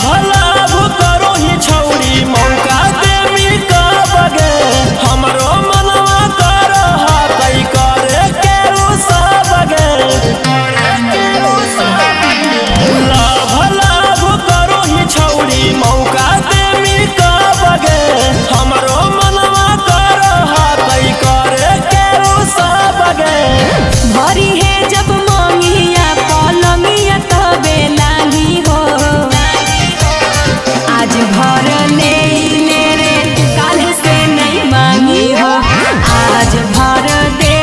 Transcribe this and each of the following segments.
लाभ करो ही छौरी मौका देवी का बगे हमरो मनवा कर कई करे के सब गे लाभ करो ही छौरी मौका देवी का बगे हमरो मनवा कर कई करे के सब गे भरी है जब मोंगिया पलंगिया तबे लागी हो आज भर ले रे काल से नहीं मांगी हो आज भर दे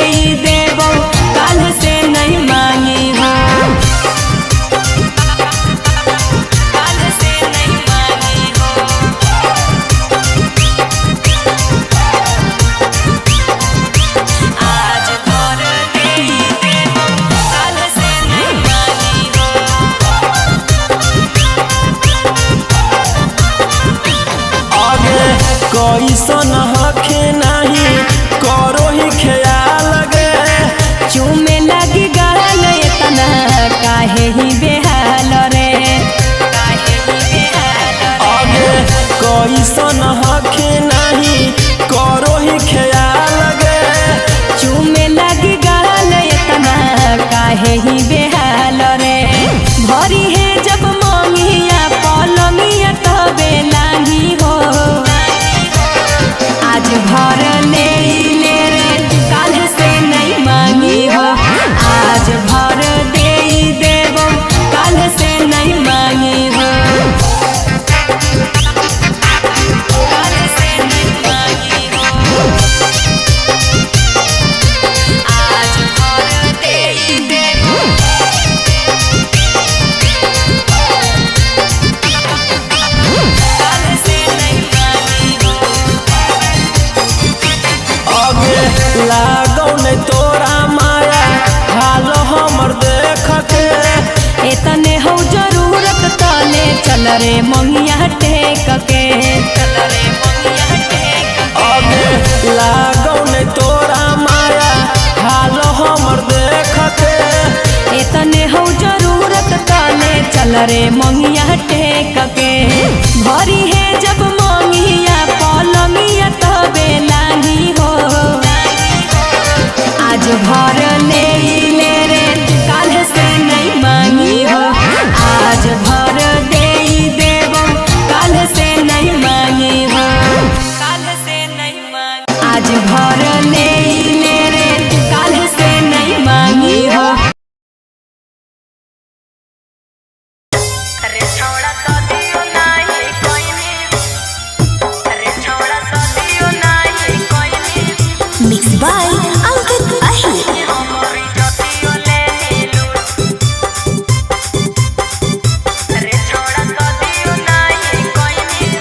देबो काल से नहीं मांगी हो काल से नहीं मांगी हो आज भर दे देबो काल से नहीं मांगी हो आगे कैसन हखे नहीं करो ही ख्याल गे चूमे लगी गाल इतना काहे ही बेहाल रे काहे ही बेहाल आगे कैसन हखे नहीं करो ही ख्याल गे चूमे लगी गाल इतना काहे ही बेहाल रे भरी है जब मोंगिया पलंगिया तबे लागी हो आज भर ले रे काल से नहीं मांगी हो आज भर दे देबो काल से नहीं मांगी हो काल से नहीं मांगी हो आज भर दे देबो काल से नहीं मांगी हो आगे लागो ने तोरा माया हाल हमर देख के एतने हो जरूरत तले चल रे मंगिया टेक के चल रे मंगिया टेक आगे लागो ने तोरा माया हाल हमर देख के एतने हो जरूरत तले चल रे मंगिया टेक के भरी है जब मंगिया पलंगिया तबे लागी हो आज भर ले रे काल से नहीं मांगी हो आज भर दे देबो काल से नहीं मांगी हो काल से नहीं मांगी आज भर ले रे काल से नहीं मांगी हो अरे छोड़ा तो दियो नहीं कोई नहीं अरे छोड़ा तो दियो नहीं कोई नहीं मिक्स बाय अंकित अहिर हमारी जातियों ले नीलू अरे छोड़ा तो दियो नहीं कोई नहीं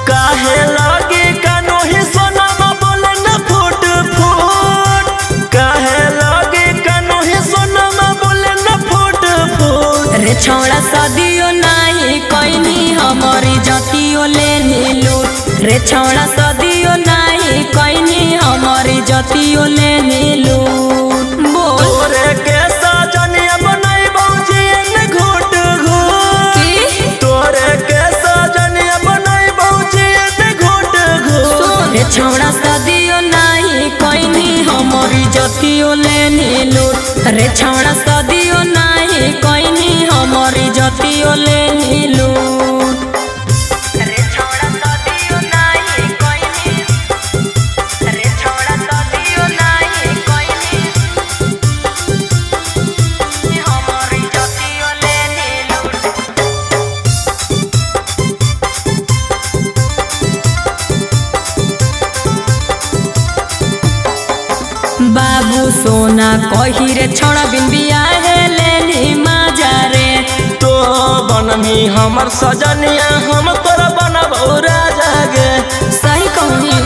काहे लागे कानो ही सोनामा बोले न फूट फूट काहे लागे कानो ही सोनामा बोले न फूट फूट रे छोड़ा सदियो नहीं कोई नहीं हमारी जातियों ले नीलू रे छोड़ा सदियो नहीं कोई नहीं हमारी जातियों ले नीलू बोल तोरे के साजनिया बनाई बौजी ने घूट घूट तोरे के साजनिया बनाई बौजी ने घूट घूट रे छोड़ा सदियो नहीं कोई नहीं हमारी जातियों ले नीलू रे छोड़ा सदियो नहीं कोई नहीं हमारी जातियों ले नीलू रे छोड़ा सदियो नहीं कोई नहीं रे छोड़ा सदियो नहीं कोई नहीं हमारी जातियों ले नीलू बाबू सोना कही रे छोड़ा बिन बिया है लेनी माजा रे तो बनमी हमर सजनिया हम तोरा बनबौ राजा गे सही कहनी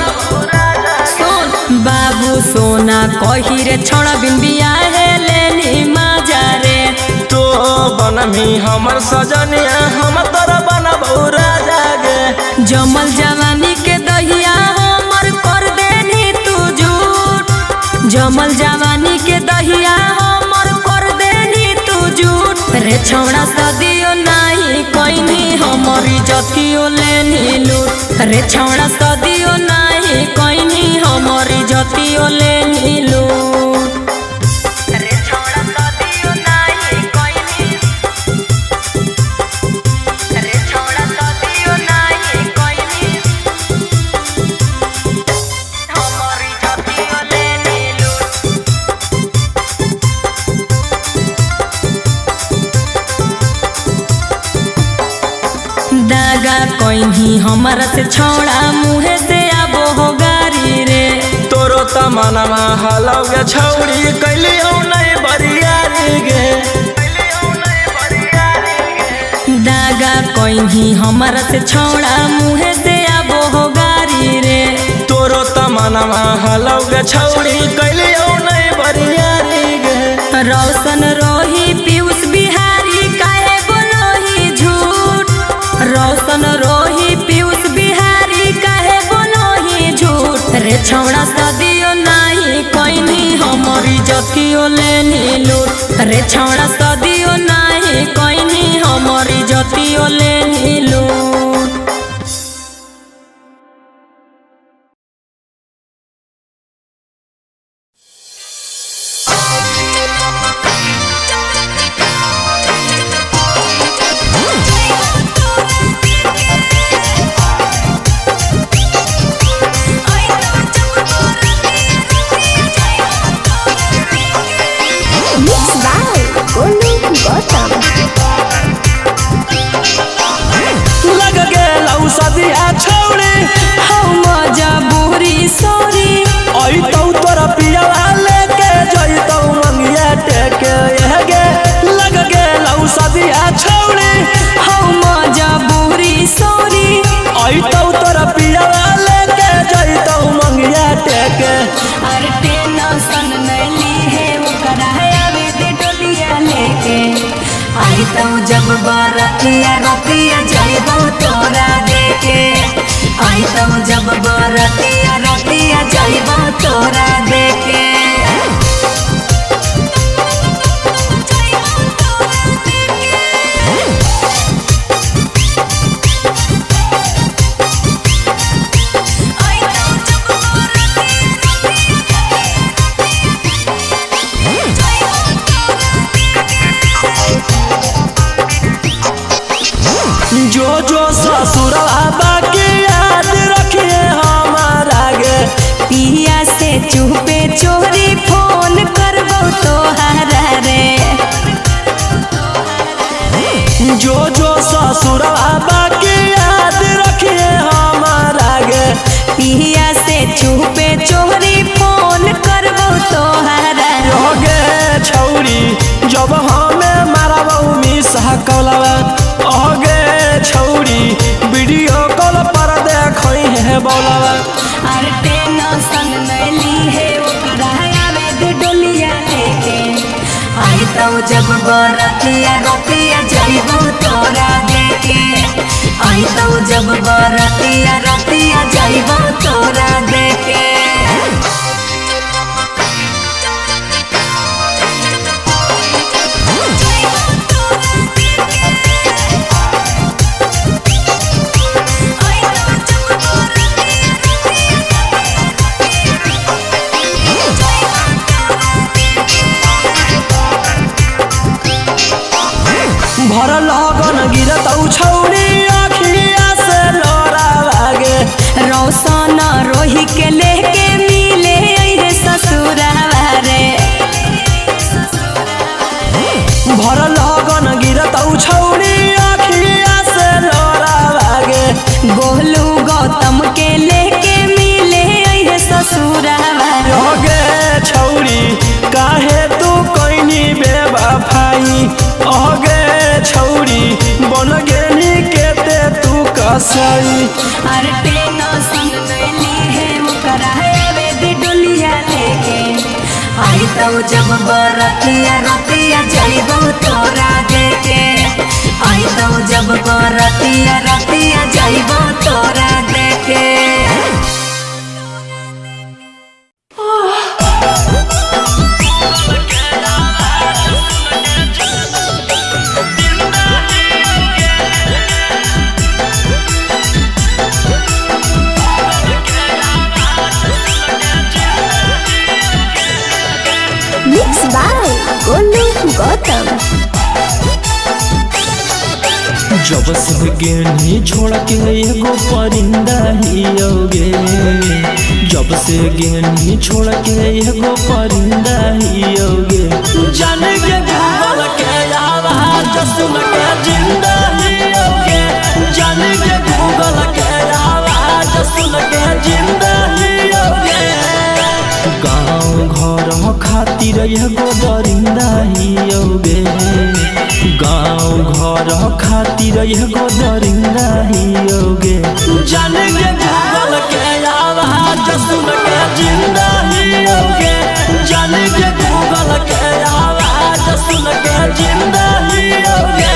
सुन बाबू सोना कही रे छोड़ा बिन बिया है लेनी माजा रे तो बनमी हमर सजनिया हम तोरा बनबौ राजा गे जमल जवानी के दहिया हमर कर देनी तू झूठ जमल जवानी के दहिया हमर कर देनी तू झूठ रे रे छौड़ा सदियो नाही कोइनी हमरी जतियो लेनी लूट रे छौड़ा सदियो नाही कोइनी हमरी जतियो लेनी लूट रे छौड़ा सदियो नाही कोइनी रे छौड़ा सदियो नाही कोइनी हमरी जतियो लेनी लूट दागा कोइनी हमारा से छौड़ा मुहे से आबो हो गारी रे तोरो तमनमा हलौगे छौड़ी कैली हौ नहीं बरियारी गे दागा कोइनी हमारा से छौड़ा मुहे से आबो हो गारी रे तोरो तमनमा हलौगे छौड़ी कैली हौ नहीं बरियारी गे रोशन रोही पीयूष बिहारी काहे बोलोही झूठ रोशन रोही पीयूष बिहारी काहे बोलोही झूठ रे छौड़ा सदियो नाही कोइनी हमरी जतियो लेनी लूट रे छौड़ा सदियो नाही कोइनी हमरी जतियो लेनी लूट लग गेलौ सदिया छौड़ी हम मजबूरी सॉरी अइतौ तोरा पियला लेके जइतौ मंगिया टेके गे लग गेलौ सदिया छौड़ी हम मजबूरी सॉरी अइतौ तोरा पियला लेके जइतौ मंगिया टेके अरे टेंशन नैली है ओकरा है आवे दे डोलिया लेके आई तो जब बरतिया रतिया जइबो तोरा देके आई तो जब बरतिया रतिया जइबो तोरा देके जो जो ससुरवा बाकी याद रखिए हमारा गे पिया से चुपे चोरी फोन करबो तोहरा रे जो जो ससुरवा बाकी याद रखिए हमारा गे पिया से चुपे चोरी फोन करबो तोहरा गे छौरी जब हमें मारबौ मिसा कलवा अगे छौरी वीडियो कॉल पर देखई है बोलवा अरे टेंशन नैली है ओकरा आवे दे डोलिया लेके आई तो जब बरतिया रतिया जइबो तोरा देके आई तो जब बरतिया रतिया जइबो तोरा देके भर लगन गिरतौ छौरी अखिया से लोरा लागे रोशन रोही के लेके मिले अइहे ससुरावा रे भर लगन गिरतौ छौरी अखिया से लोरा लागे गोलू गौतम के लेके मिले अइहे ससुरावा गे छौरी काहे तू कोइनी बेवफाई अगे छौरी बन गेनी केते तू कसई अरे टेंशन नैली है ओकरा आवे दे डोलिया लेके आई तो जब बरतिया रतिया जइबो तोरा देके आई तो जब बरतिया रतिया जइबो तोरा देके जब से गेनी छोड़ के एगो परिंदा हियोगे, जब से गेनी छोड़ के एगो परिंदा हियोगे। जान के गूगल के आवाज सुन के जिंदा हियोगे, जान के गूगल के आवाज सुन के जिंदा हियोगे। गाँव घर खातिर एगो दरिंदा हियोगे, गाँव घर खातिर एगो दरिंदा हियोगे। जान के गूगल के आवाज सुन के जिंदा हियोगे, जान के गूगल के आवाज सुन के जिंदा हियोगे।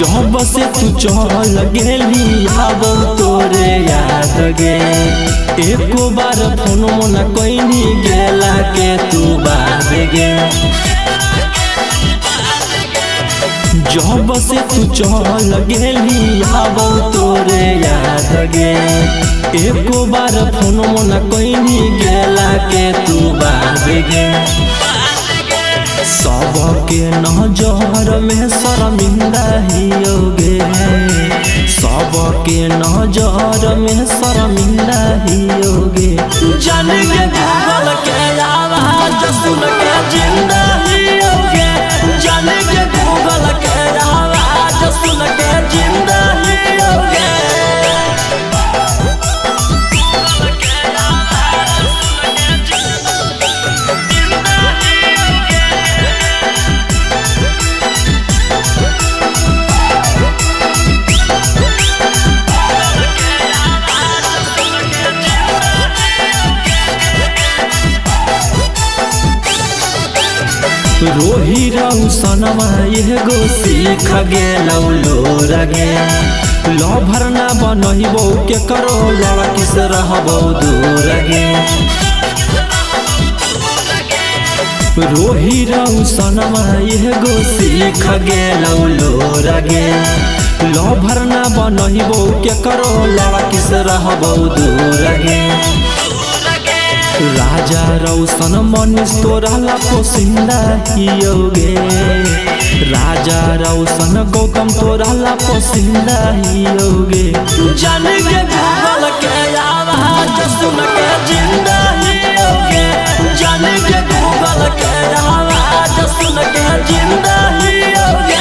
जब से तू चल गेली अब तोरे याद गे, एको बार फोन न कैनी गेला के तू बाद गे। जब से तू चल गेली अब तोरे याद गे, एको बार फोन न कैनी गेला के तू बाद गे। सबके नजर में शर्मिंदा हियोगे, सबके नजर में शर्मिंदा हियोगे। जान के गूगल के आवाज सुन के जिंदा हियोगे, जान के गूगल के आवाज सुन के जिंदा हियोगे। रोही रहू सनमा एगो सीख गेलौ लोर गे, लभर ना बनहिबो के करो लड़की से रहबो दूर गे। रोही रहू सनमा एगो सीख गेलौ लोर गे, लभर ना बनहिबो के करो लड़की से रहबो दूर गे। राजा रौशन मनीष तोरा पोसिंदा हियोगे, राजा रौशन गौतम तोरा पोसिंदा हियोगे। जान के गूगल के आवाज सुन के जिंदा हियोगे, जान के गूगल के आवाज सुन के जिंदा हियोगे।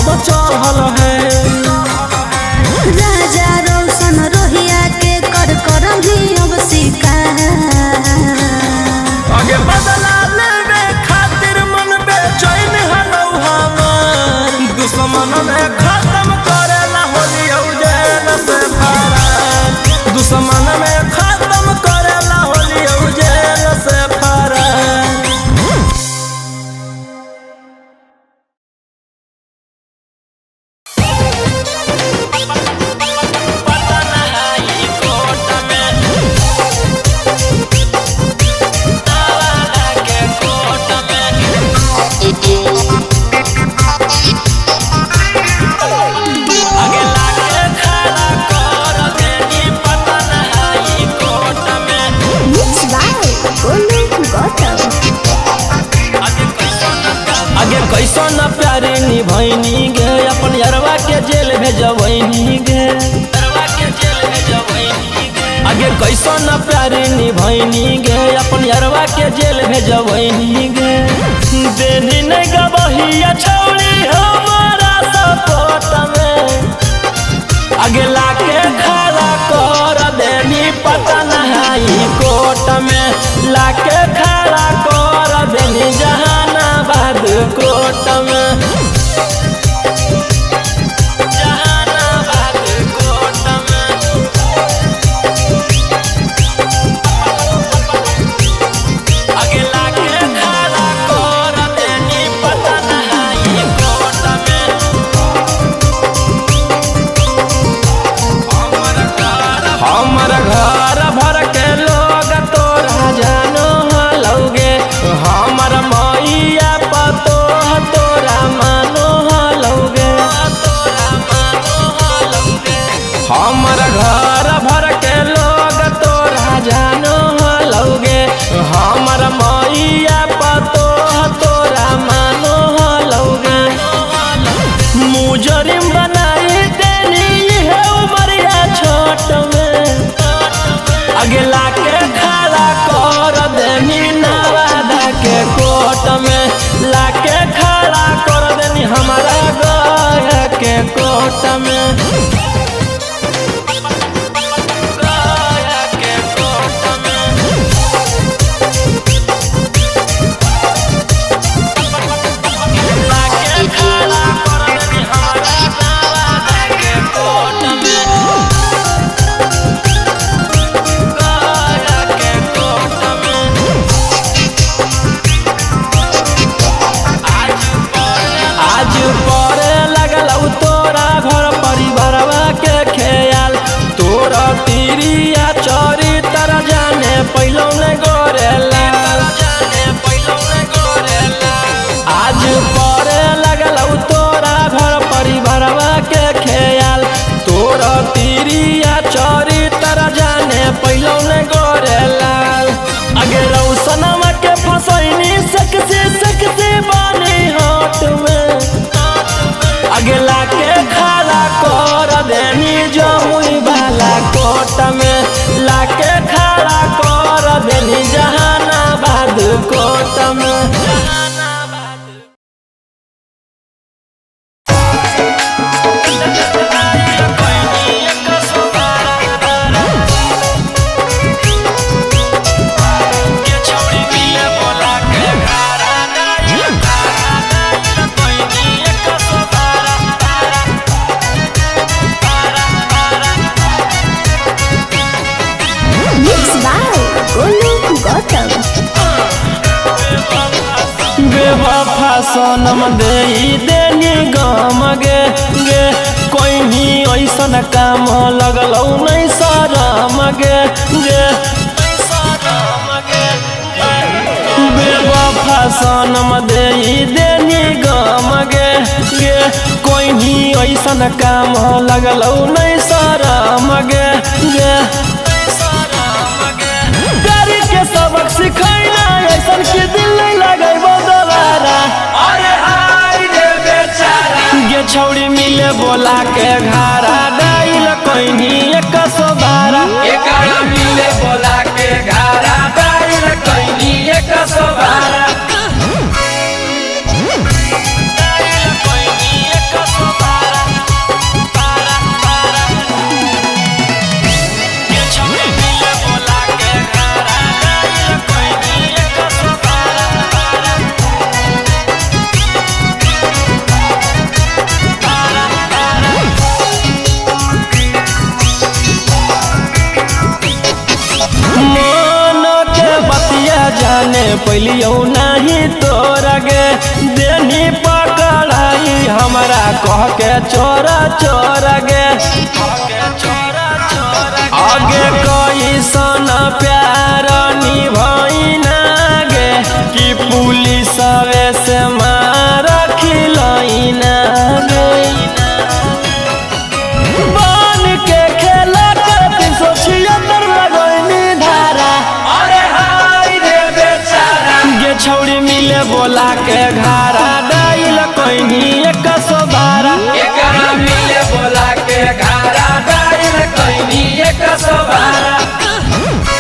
सब चढ़ल है। राजा रोशन रोहिया के कर करम ही अब शिकार। आगे बदला लेवे खातिर मन बेचैन हलौ हमार। दुश्मन में खत्म करेला होली उजेल से फरार। दुश्मन में खत्म करेला होली उजेल से फरार। कैसन प्यारे निभैनी गे अपन यारवा के जेल भेजबैनी गे। आगे कैसन प्यारे निभैनी गे अपन यारवा के जेल भेजबैनी गे। देनी नहीं गबहिया छौड़ी हमारा सपोर्ट में। आगे लाके खड़ा कर देनी पटन हाई कोर्ट में। लाके खड़ा कर देनी जहानाबाद कोर्ट में। जहानाबाद कोर्ट में। आगे लाके खड़ा कर देनी पटन हाई कोर्ट में। हमर घर भर के लोग तोरा जानो हलौगे। हमर मैया पतो तोरा मानो हलौगे। हमर घर भर के लोग तोरा जानो हलौगे। हमर मैया पतो तोरा मानो हलौगे। मुजरिम बनाई देनी है उमरिया छोट में। आगे लाके खड़ा कर देनी नवादा के कोर्ट में। लाके खड़ा कर देनी हमारा गया के कोर्ट में। गया के कोर्ट में। लाके खड़ा कर देनी हमारा नवादा के कोर्ट में। आज परे लगल तोरा घर परिवारवा के ख्याल। तोरा तिरिया चोरी तर जाने पहलो ने गोरेला। आज परे लगल तोरा घर परिवारवा के ख्याल। तोरा तिरिया चोरी तर जाने पहलो ने गोरेला। अगे रौशनमा के फसैनी सकसे बानी हाथ में। आगे लाके खड़ा कर देनी जमुई वाला कोर्ट में। लाके खड़ा कर देनी जहानाबाद कोर्ट में। बेवफा सनम देई देनी गम गे गे। कोई भी ऐसन काम लगलौ नहीं शरम गे गे। बेवफा सनम देई देनी गम गे गे। कोई भी ऐसन काम लगलौ नहीं शरम गे गे। प्यार के सबक सिखैना ऐसन के दिल नहीं लगे दोबारा। अरे हाय रे बेचारा गे छौड़ी मिले बोला के घारा। डाइल कोइनी 112 एकरा मिले बोला के घारा। डाइल कोइनी 112। डाइल कोइनी 112। पैलियो नहीं तोरा गे देनी पकड़ाई हमारा कह के चोरा चोरा गे आगे कैसन प्यार निभाइना गे कि पुलिस से मार खिलैना गे बन के खेला कर 376 लगैनी धारा अरे हाय रे बेचारा गे छौड़ी मिले बोला के घारा डाइल कोइनी 112 एकरा मिले बोला के घारा डाइल कैनी 112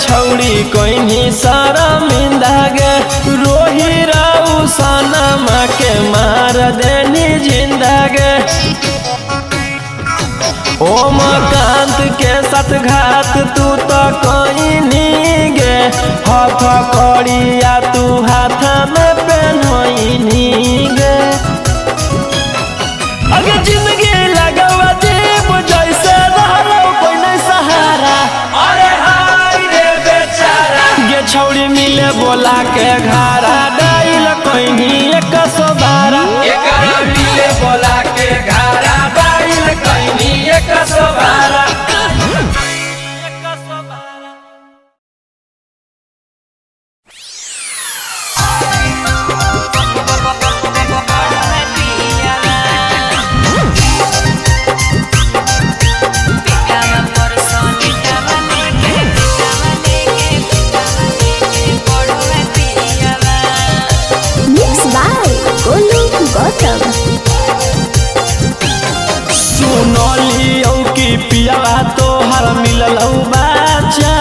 छौड़ी कोइनी शर्मिंदा गे रोही राउ सनमा के मार देनी जिंदा गे ओमकांत के साथ घात तू तो कोइनी गे हाथ कड़िया तू हाथ में पहनोइनी गे अगे जिंदगी लगवा जीव जैसे रहलो कोई नहीं सहारा अरे हाय रे बेचारा गे छौड़ी मिले बोला के घारा डाइल कोइनी 112 एकरा मिले बोला के घारा डाइल कैनी 112 Mixed by Golu Gautam. सुनलियो कि पियावा तोहर मिललौ बाचा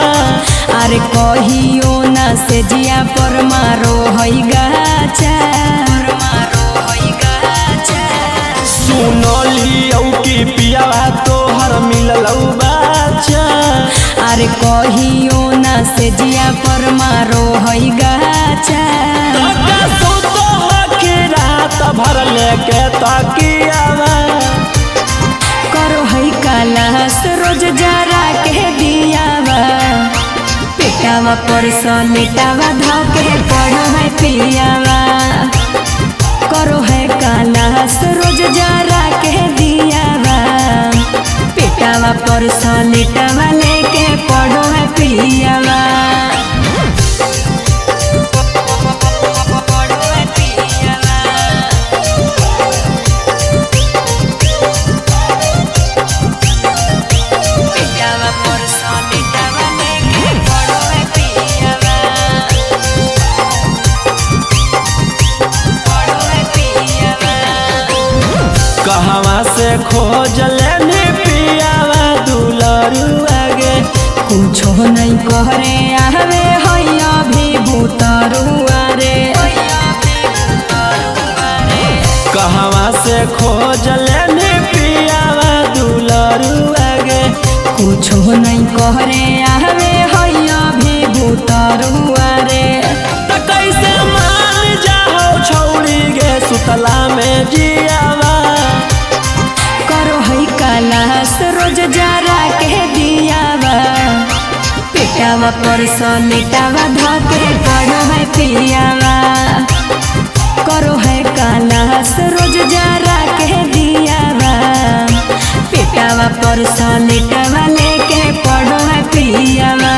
अरे कहियो ना से जिया पर मारो हई गाचा सुनलियो कि पियावा तोहर मिललौ बाचा अरे कहियो ना से जिया पर मारो हई गाचा तका सुतो हके रात भर लेके तकियावा करो हई कालास रोज जरा के दियावा पेटावा पर सलेटावा धके पढ़ो है पियावा करो है कालास रोज जरा के दियावा पेटावा पर सलेटावा लेके पढ़ो है पियावा कहवा से खोज लेनी पियावा दुलरुआ गे कुछो नहीं कहरे आवे हैया भी भूतरुआ रे कहवा से खोज लेनी पियावा दुलरुआ गे कुछो नहीं कहरे आवे हैया भी भूतरुआ रे त कैसे मान जाओ छौड़ी गे सुतला में जियावा करो है कालास रोज जरा के दियावा पेटावा पर सलेटावा धके पढ़ो है पियावा करो है कालास रोज जरा के दियावा पेटावा पर सलेटावा लेके पढ़ो है पियावा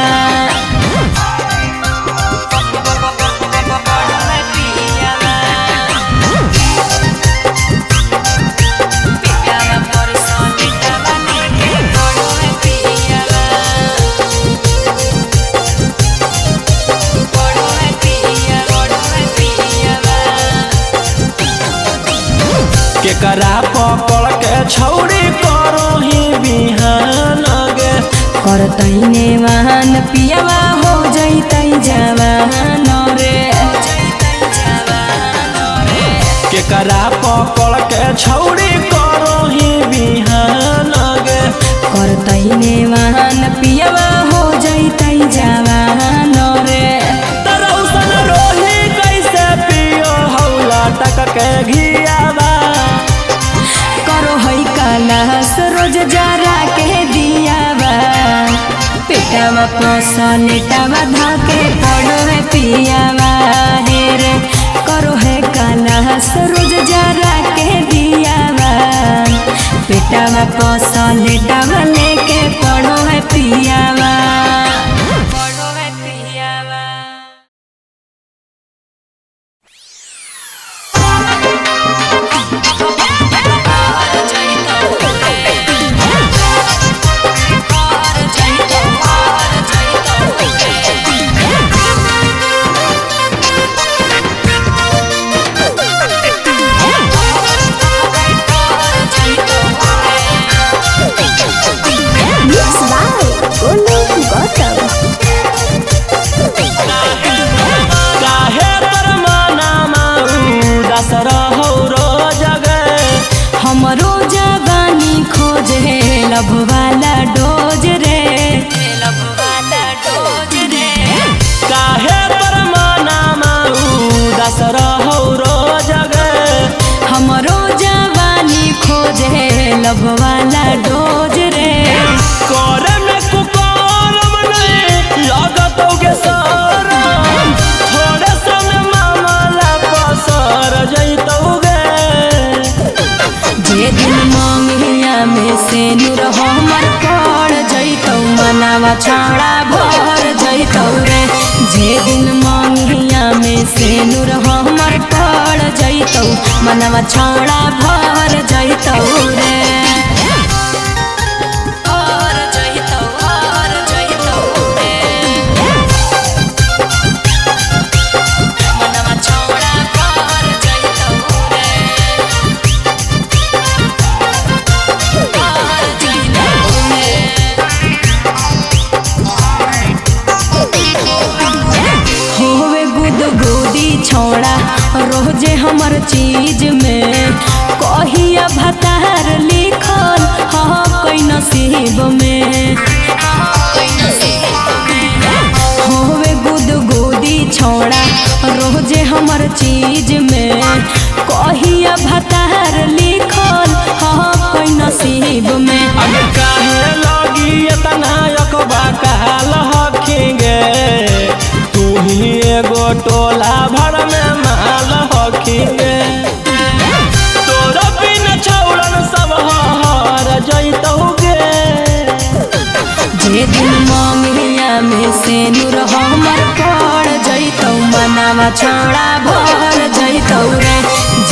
केकरा पकड़ के छौड़ी करो ही बिहान गे करतैने वाहन पियावा हो जैतै जवान रे केकरा पकड़ के छौड़ी करो ही बिहान गे करतै नेवान पियवा हो जैतै जवान रे तरौसन रोही कैसे पियो हौला टक के घियावा करो है कलश रोज जरा के दियावा पेटवा पसलेटवा धके पड़ो है पियावा हे रे करो है कलश रोज जरा के दियावा पेटवा पसलेटवा लेके पड़ो है पियावा पड़ो है पियावा Mixed by Golu Gautam. काहे पर माना उदास रहो रोज गे हमरो जवानी खोजे लब वाला डोज रे लब वाला डोज रे काहे पर माना उदास रहो रोज गे हमरो जवानी खोजे लब वाला डोज रे करे में कुकारम नहीं लागतोगे सरम थोड़े समय मामला पसर जैतोगे जे दिन मंगिया में से नूर हमर पड़ जैतौ मनावा छाड़ा भर जैतौ रे जे दिन मंगिया में से नूर हमर पड़ जैतौ मनावा छाड़ा भर जैतौ रे छोड़ा रोजे हमर चीज में कहिया भतार लिखल कई नसीब में होवे गुद गुदी छोड़ा रोजे हमर चीज में कहिया भतार लिखल कई नसीब में अब काहे लगी इतना यकबा कहल हखिंगे तू ही एगो टोला भर में माल हखिंगे तोरा बिन छौड़न सब हर जैतौगे जे दिन मंगिया में से नूर हमर पड़ जैतौ मनावा छौड़ा भर जैतौ रे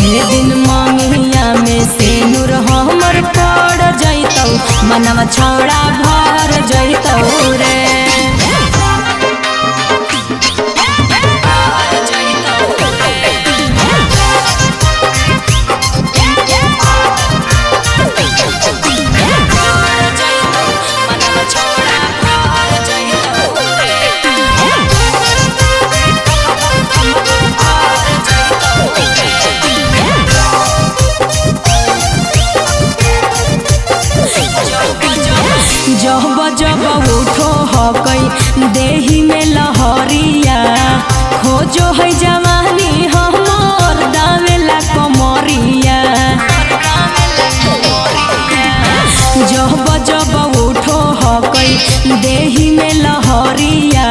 जे दिन मंगिया में से नूर हमर पड़ जैतौ मनावा छौड़ा भर जैतौ रे जब जब उठो हकई देही में लहरिया खोजो है जवानी हमर दावेला कमरिया जब जब उठो हकई देही में लहरिया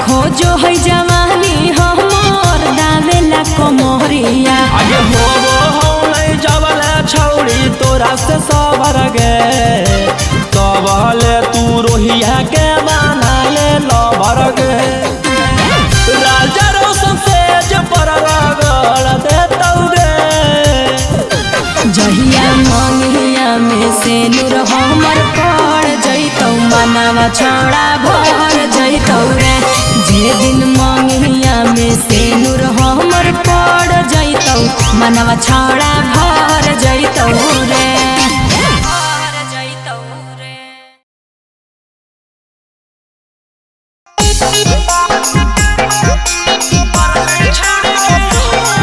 खोजो है जवानी हमर दावेला कमरिया आगे होबो हो नहीं जबले छौड़ी तोरा से सबर गे तबले तू रोहिया के बना ले लबर गे राजा रोशन से पर रगड़ देतौगे जहिया मंगिया में से नूर हमर पड़ जैतौ मनावा छौड़ा भर जैतौ रे जे दिन मंगिया में से नूर हमर पड़ जैतौ मनावा छौड़ा भर जैतौ रे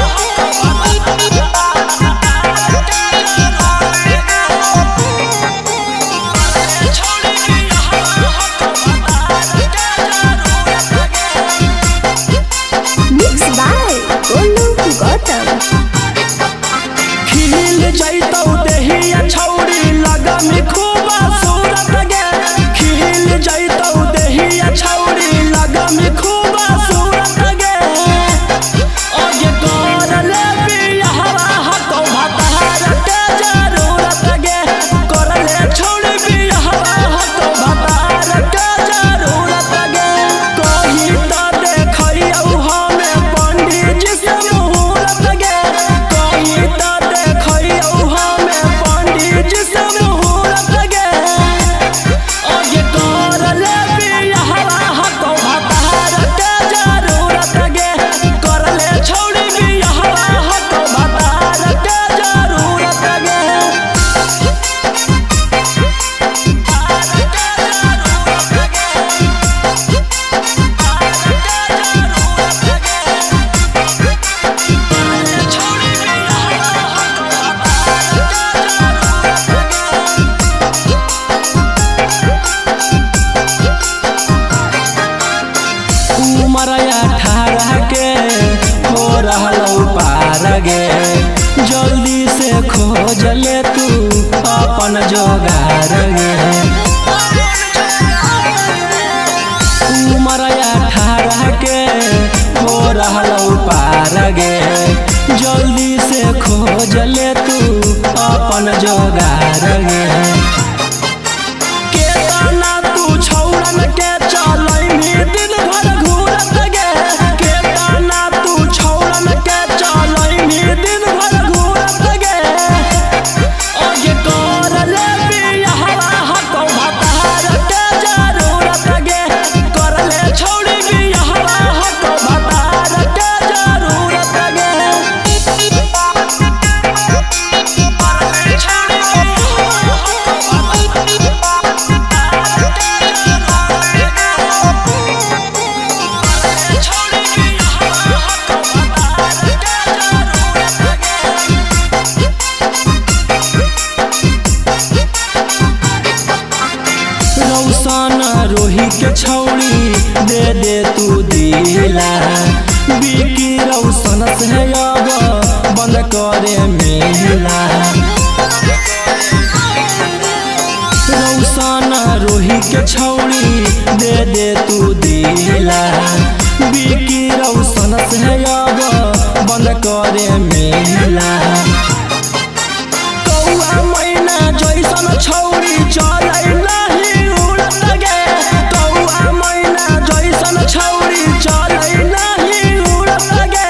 Thank you. जैतौ देहिया छौड़ी लगमी खूब सूरत गे खिल जैतौ देहिया छौड़ी लगमी खूब सूरत गे आगे कर ले बियाहवा हको भतार के जरूरत गे कर ले छौड़ी बियाहवा हको भतार के जरूरत गे कही त देखियौ हमें पंडित जी से मुहूर्त गे कही त देखियौ हमें पंडित जी से मुहूर्त गे आगे कर ले बियाहवा हको भतार के जरूरत गे कर ले छौड़ी बियाहवा हको भतार के जरूरत गे उमर 18 के हो रहलौ पार गे जल्दी से खोज ले तू अपन जोगार गे उमर 18 के हो रहलौ पार गे जल्दी से खोज ले तू अपन जोगार गे केतना तू छौड़न के चलैनी दिन भर घूरत गे केतना तू छौड़न के चलैनी दिन भर घूरत गे आगे कर ले बियाहवा हको भतार के जरूरत गे कर ले छौड़ी बियाहवा हको भतार के जरूरत गे रौशन रोही के छौड़ी दे दे तू दिला बिकी रौशन से अब बंद करे मेला रौशन रोही के छौड़ी दे दे तू दिला बिकी रौशन से अब बंद करे मेला कौआ मैना जैसन छौड़ी चलै नहीं उड़त गे कौआ मैना जैसन छौड़ी चलै नहीं उड़त गे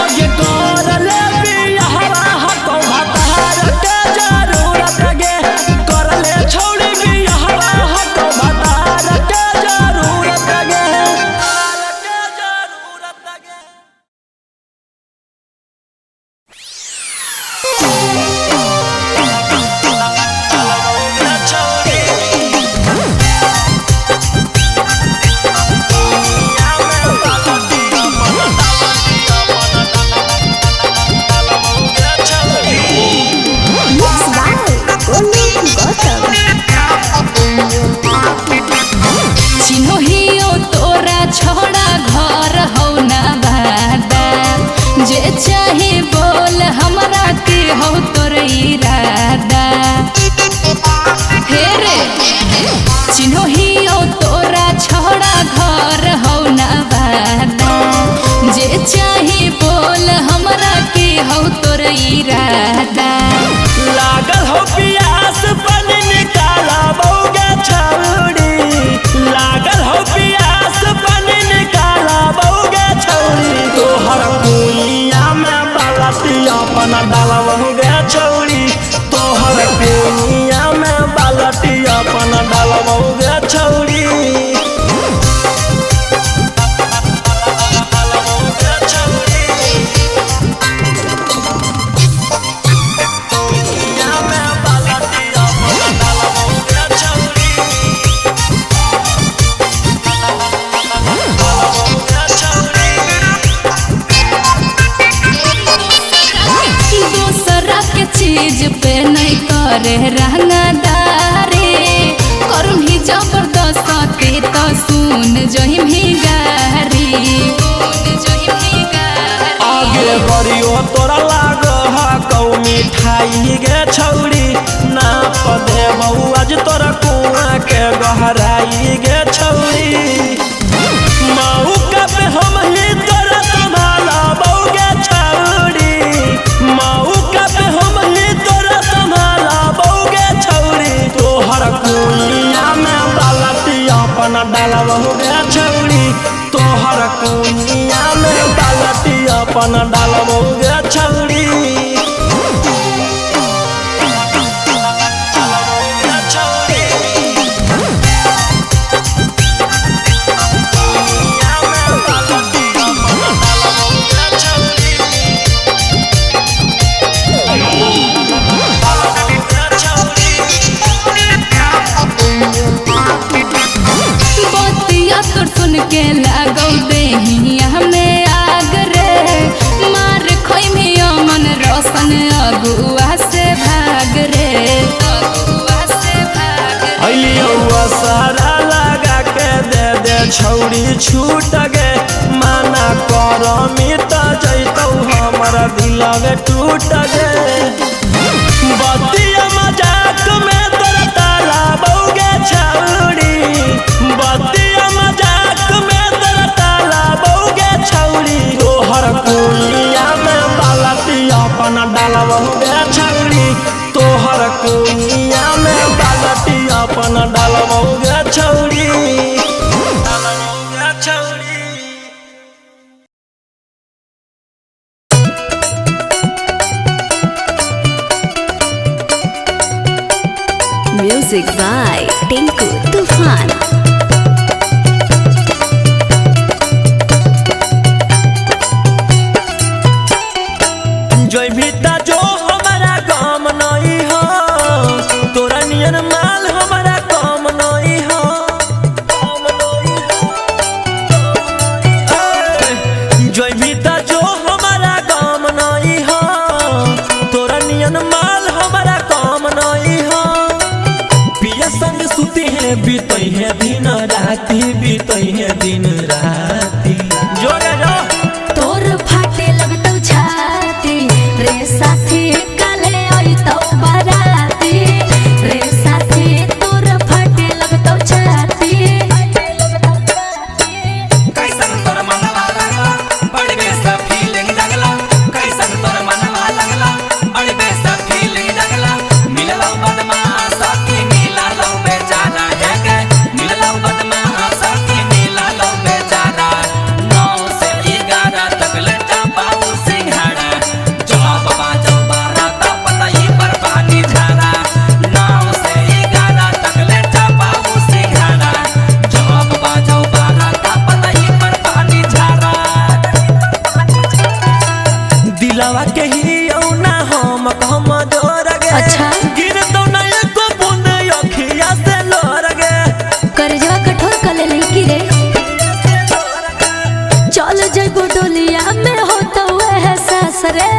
आगे कर ले बियाहवा हको भतार के जरूरत गे कर ले छौड़ी बियाहवा हको भतार के जरूरत गे चिन्हियो तोरा छोड़ा घर हौ ना बादा जे चाहे बोल हमरा के हौ तोर इरादा हे रे चिन्हियो तोरा छोड़ा घर हौ ना बादा जे चाहे बोल हमरा के हौ तोर इरादा लागल हो पियास पानी निकाला बौगा छौड़ी लागल हो पियास पानी निकाला बौगा छौड़ी तोहर कुइया में बालटी अपन डालबौगा छौड़ी तोहर कुइया में बालटी अपन डालबौगा छौड़ी चीज पे नहीं करे रंगदारे करही जबरदस्ती तो सुन जहिमी गारी आगे बढ़ियो तोरा लाग हा कौमी गहराई गे छौरी ना पदेबौ आज तोरा कुआं के गहराई गे छौरी मौका पे हम ही तोरा संभालबौ गे छौरी मौका पे हम ही तोरा संभालबौ गे छौरी तोहर कुइया में बालटी अपन डालबौ गे छौरी तोहर कुइया में बालटी अपन डालबौ गे छौरी सुन के लागौ देहिया में आग रे मार खोई में मन रोशन अगुआ से भाग रे अइलियौआ सारा लगा के दे छौरी छूट गे माना कर मिट जैतौ हमर दिलवे टूट गे बतिया मजाक में तोरा तालाबौ गे छौरी बतिया मजाक में तोरा तालाबौ गे छौरी तोहर कुइया में बालटी अपन डालबौ गे छौरी तोहर कुइया में बालटी अपन डालबौ गे छौरी डालबौ गे छौरी Music by Tinku Tufan. जोई भीता जो हमारा काम नहीं हो तोरा नियन माल हमारा काम नहीं हो जोई भीता जो हमारा काम नहीं हो तोरा नियन माल हमारा काम नहीं हो पिया संग सुती है बीतई है दिन राती बीतई है दिन राती जोरे जो तोर फाटे लगतौ छाती रे साथी काले आइतौ बाराती रे साथी तोर फाटे लगतौ छाती कैसन तोर मनवा लगला बड़ी बेसा फीलिंग जगला कैसन तोर मनवा लगला बड़ी बेसा फीलिंग जगला मिललौ बदमाश साथी मिललौ बेचारा है के मिललौ बदमाश साथी मिललौ बेचारा 9 से 11 तक लटा पाऊ सिंघाड़ा जब बाजो 12 तब पतई पर पानी झारा 9 से 11 तक लटा पाऊ सिंघाड़ा जब बाजो 12 तब पतई पर पानी झारा दिलवा के ही औना हम जोर गे अच्छा। गिर तो ना एको बूंद अखिया से लोर गे करजवा कठोर कले लईकी रे चल जइबो डोलिया में होतौ एहसास रे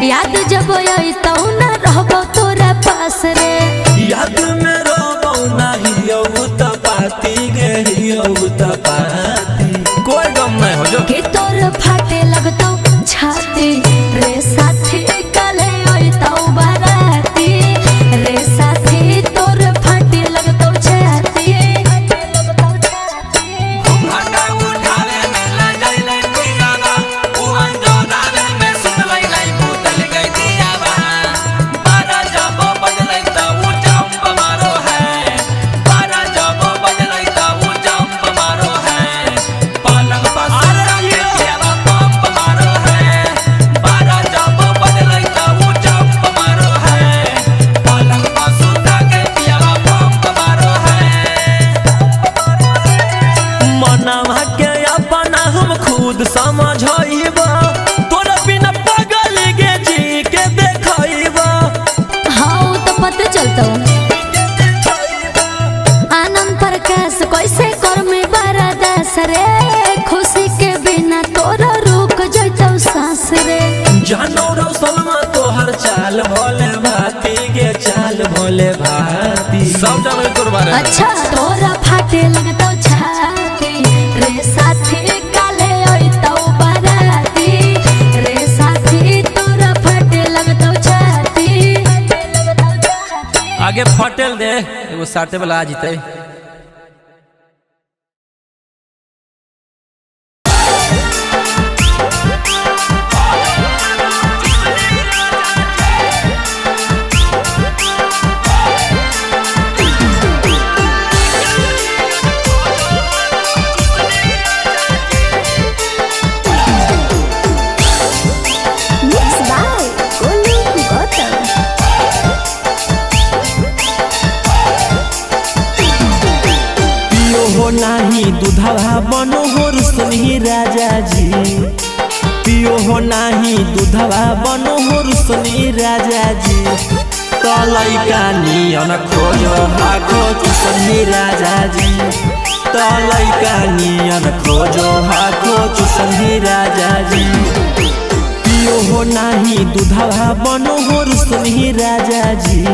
याद जब आइतौ ना रहबो तोरा पास रे याद में रोबौ नाही औ त पाती गे हियौ त पाती कोई गम नहीं हो जो कि तोर फाटे लगतौ छाती रे साथी काले आइतौ बाराती रे साथी तोर फाटे लगतौ छाती घाटा उठावे में ल जाइले पियावा उहन जो दावे में सुन लइलै बोतल गई दियावा 12 जब बजलै त उ जंप मारो है 12 जब बजलै त उ जंप मारो है पलंग पर सुता के पियावा पंप मारो है 12 जब बजलै त उ जंप मारो है पलंग पर सुता के पियावा पंप मारो है मनवा के अपना हम खुद समझइबा तोरा बिना पागल गे जी के देखइबा हाँ तो पता चलतौ आनंद प्रकाश कैसे कर में बरदास रे खुशी के बिना तोरा रुक जइतौ सांस रे जानो रो सलमा तोहर चाल भोले भाती गे चाल भोले भाती सब जानो तोर बारे अच्छा तोरा फाटे लगतौ छाती रे साथी काले आइतौ बाराती रे साथी तोरा फाटे लगतौ छाती आगे फटेल दे एगो साटे वाला आ जीते। नाही दूधवा बनो हो रुसनी राजा जी, पियो हो नाही दूधवा बनो हो रुसनी राजा जी। तलैका नियन खोजो हाको चुसनी राजा जी, तलैका नियन खोजो हाको चुसनी राजा जी। पियो हो नाही दूधवा बनो हो रुसनी राजा जी,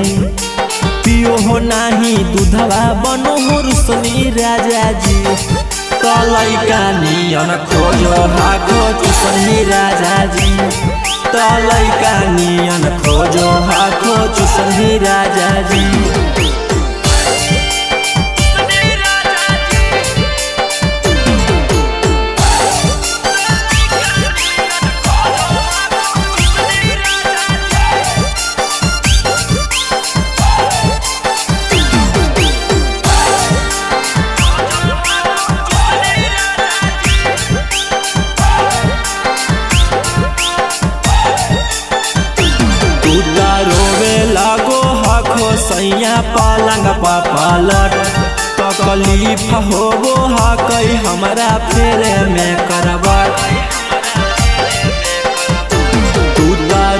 पियो हो नाही दूधवा बनो हो रुसनी राजा जी। तलैका नियन खोजो हाको चुसनी राजा जी, तलैका नियन खोजो हाको चुसनी राजा जी। सैया पलंग पलट तकलीफ होबो हा कई हमरा फेरे में करबट। तू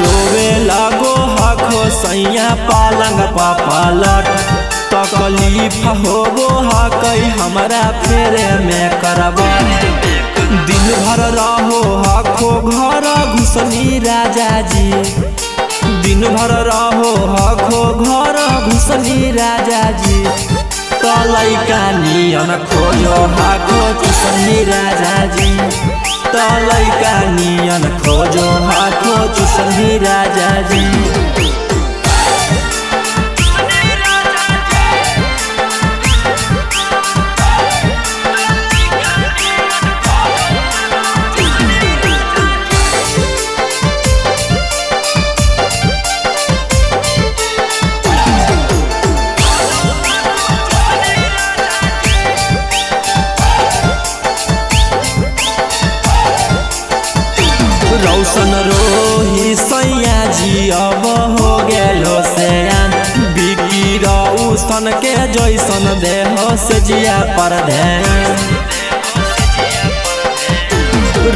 रोवे लगो हखो सैया पलंग पलट तकलीफ होबो हा कई हमरा फेरे में करबट। दिन भर रहो हखो घर घुसनी राजा जी, दिन भर रहो हखो घर घुसनी राजा जी। तलैका नियन खोजो हाको चुसनी राजा जी, तलैका नियन खोजो हाको चुसनी राजा जी। रौशन रोही सैया जी अब हो गेलो सयान, बिकी रौशन के जैसन देह से जिया पर ध्यान।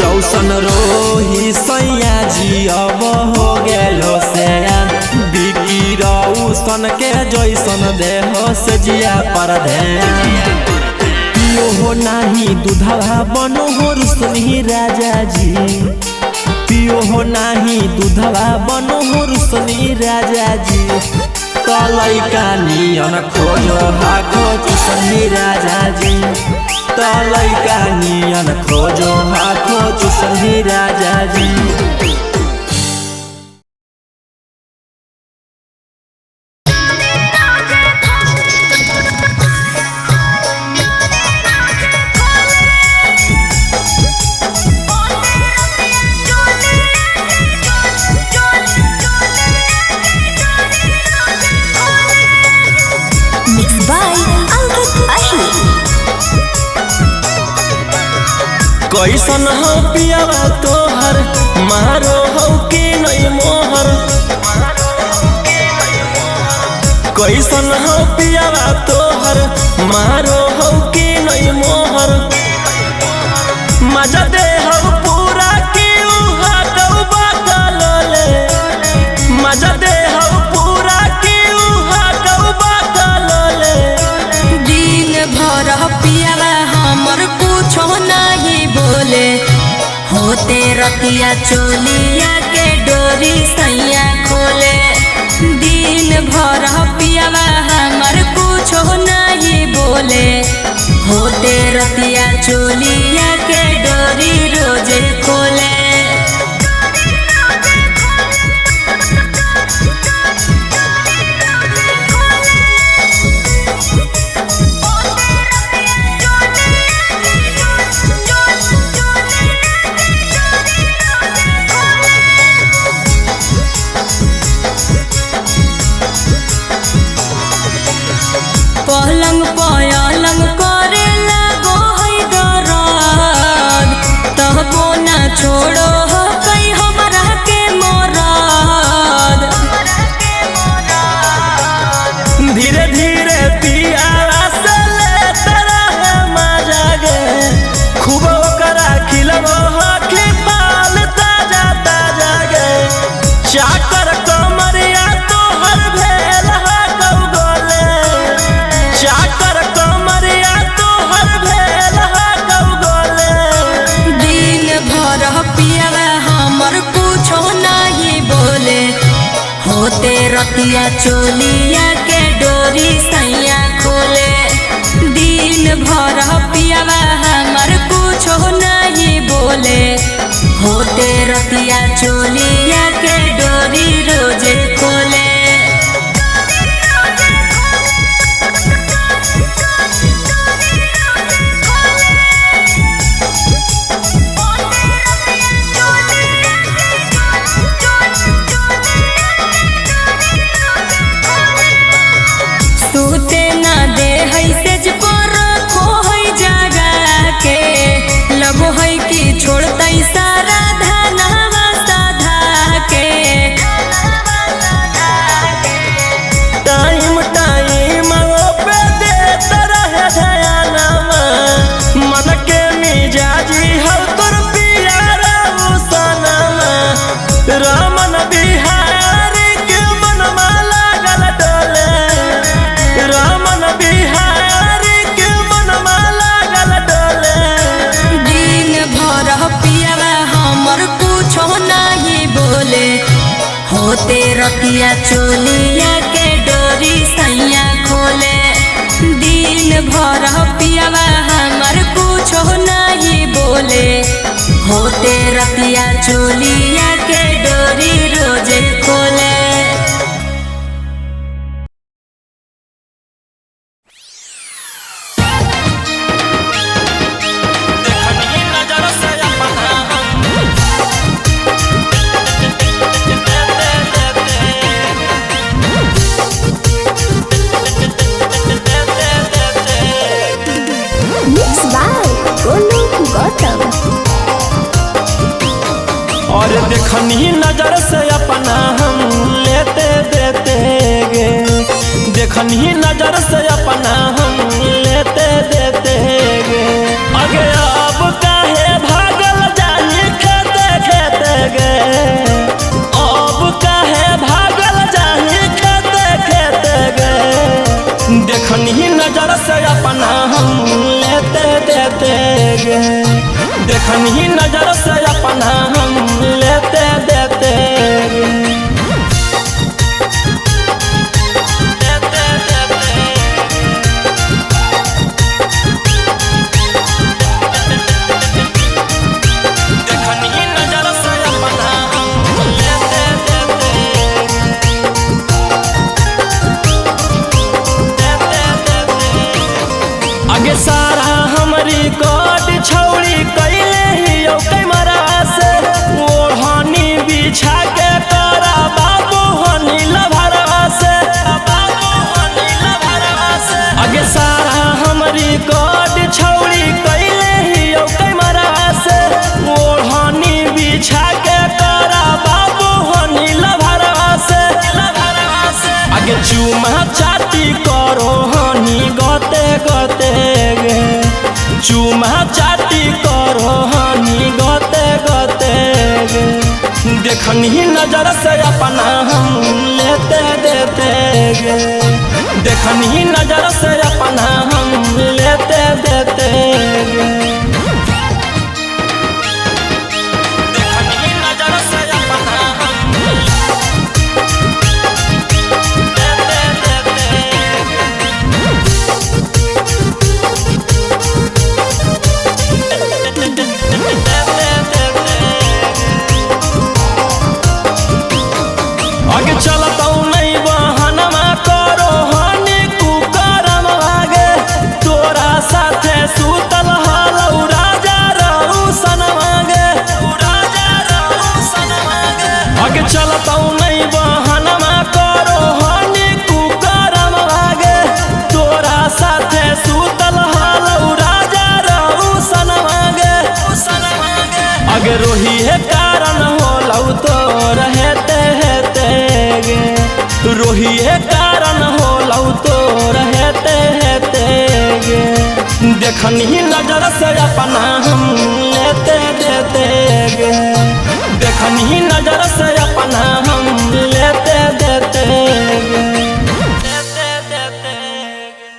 रौशन रोही सैया जी अब हो गेलो सयान, बिकी रौशन के जैसन देह से जिया पर ध्यान। पियो हो नाही दूधवा बनो हो रुसनी राजा जी, पियो हो नाही दूधवा बनो हो रुसनी राजा जी। तलैका नियन खोजो हाको चुसनी राजा जी, तलैका नियन खोजो हाको चुसनी राजा जी। कैसन हो पियावा तोहर मारो हो कि नहीं मोहर, कैसन हो पियावा तोहर मारो हो कि नहीं मोहर। मजा दे हो पूरा कि हाथौ बदलले, मजा दे हो पूरा कि हाथौ बदलले। दिन भर पियावा हमर कुछो नहीं बोले, होते रतिया चोलिया के डोरी सैया खोले। दिन भर पियावा हमर कुछो नहीं बोले, होते रतिया चोलिया के डोरी रोजे खोले। पलंग पलंग करे लगो है दर्द तहबो ना छोड़ो हो कई हमरा के मरद। धीरे धीरे पियाला से लेते रहे मजा गे खूब ओकरा खिलबो हखी पाल ताजा ताजा गे चाकर कमरिया तोहर भेल हा गौगोले चाकर कमरिया तोहर भेल हा गौगोले। दिन भर पियावा हमर कुछो नहीं बोले होते रतिया चोलिया के डोरी सैया खोले। दिन भर पियावा हमर कुछो नहीं बोले होते रतिया चोलिया के डोरी रोजे खोले। सूते ना दे है सेज पर खो है जगा के लगो है कि छोड़तै सारा धनवा साधा के। टाइम टाइम पे देता रहे ध्यानमा मन के मिजाजी हर तोर पियारा सनमा रमन बिहारी के मनमा लागल डोले रमन बिहारी के मनमा लागल डोले। दिन भर पियावा हमर कुछो नहीं बोले होते रतिया चोलिया के डोरी सैया खोले। दिन भर पियावा हमर कुछो नहीं बोले होते रतिया चोलिया के डोरी रोजे खोले। देखनी नजर से अपना Mixed by Golu Gautam. और देखनी नजर से अपना हम लेते देते गे देखनी नजर से अपना हम लेते देते गे आगे अब काहे भागल जानी खेते खेते गे अब काहे भागल जानी खेते खेते गे देखनी नजर से अपना हम लेते देते गे देखनी नजर से अपना हम लेते देते गे। देखनी नजर से अपना हम लेते आगे सारा हमारी कोट छौड़ी कैले ही कैमरा से ओढ़नी बिछा के तोरा बाबू हनी लभरवा से आगे सारा हमारी कोट छौड़ी कैले ही कैमरा से ओढ़नी बिछा के तोरा बाबू हनी लभरवा से आगे चुमा चाटी करो हनी गते गते गे चुमा चाटी करो हनी गते गते गे देखनी नजर से अपना हम लेते देते गे देखनी नजर से अपना हम लेते देते गे। देखनी नजर से अपना हम लेते देते आगे चलता नहीं बहनमा करो हनी कुकरमा रोहिए कारण होलौ तोर हेते हेते गे देखनी नजर से अपना हम लेते देते गे देखनी नजर से अपना हम लेते देते गे लेते देते गे।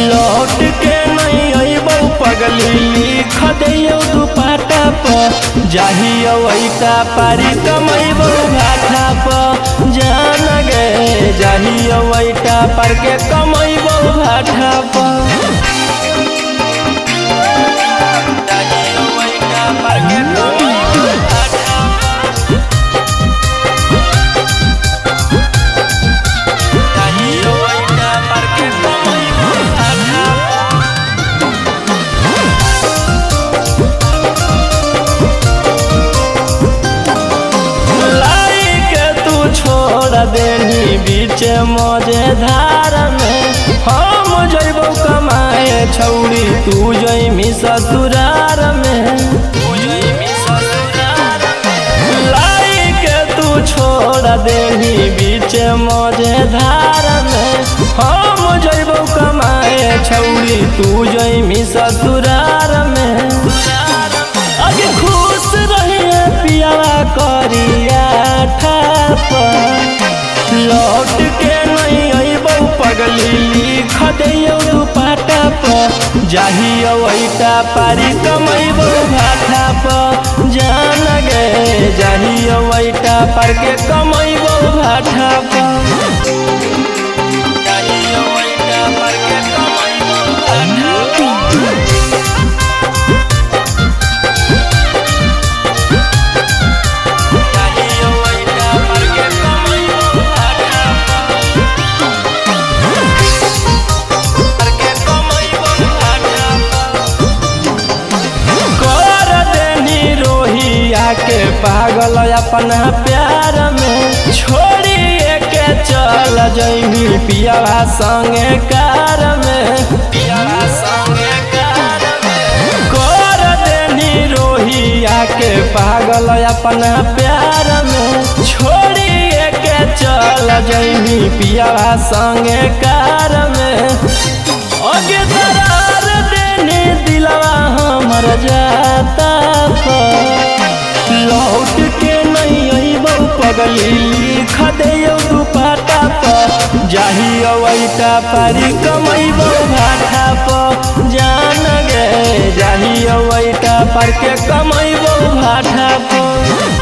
लौट के नहीं अइबौ पगली लिख दियो दुपट्टा पर जाहियो वैता पारी कमैबौ घाटा पर जान गे जाहियो वैता पर के कमैबौ घाटा पर जाहियो वैता पर के कमैबौ घाटा जाहियो वैता पर के कमैबौ घाटा छोड़ देनी बीच मजेधार में हम जइबौ कमाए छौड़ी तू जइमी ससुरार में लाई के तू छोड़ देनी बीच मजेधार में हम जइबौ कमाए छौड़ी तू जइमी ससुरार में अगे खुश रहिए पियावा करिया ठाप लौट के नहीं अइबौ पगली लिख दियो दुपट्टा पर जाहियो वैता पारी कमैबौ घाटा पर जान गे जाहियो वैता पर के कमैबौ घाटा पर जाहियो वैता पर के कमैबौ घाटा पर के पागल अपना प्यार में छोड़िए के चल जइमी पियावा संगे कार में पियावा संगे कार में कर देनी रोहिया के पागल अपना प्यार में छोड़िए के चल जइमी पियावा संगे कार में अगे दरार देनी दिलवा हमर जाता लौट के नहीं अइबौ पगली लिख दियो दुपट्टा पर जाहियो वैता पारी कमैबौ घाटा पर जान गे जाहियो वैता पर के कमैबौ घाटा पर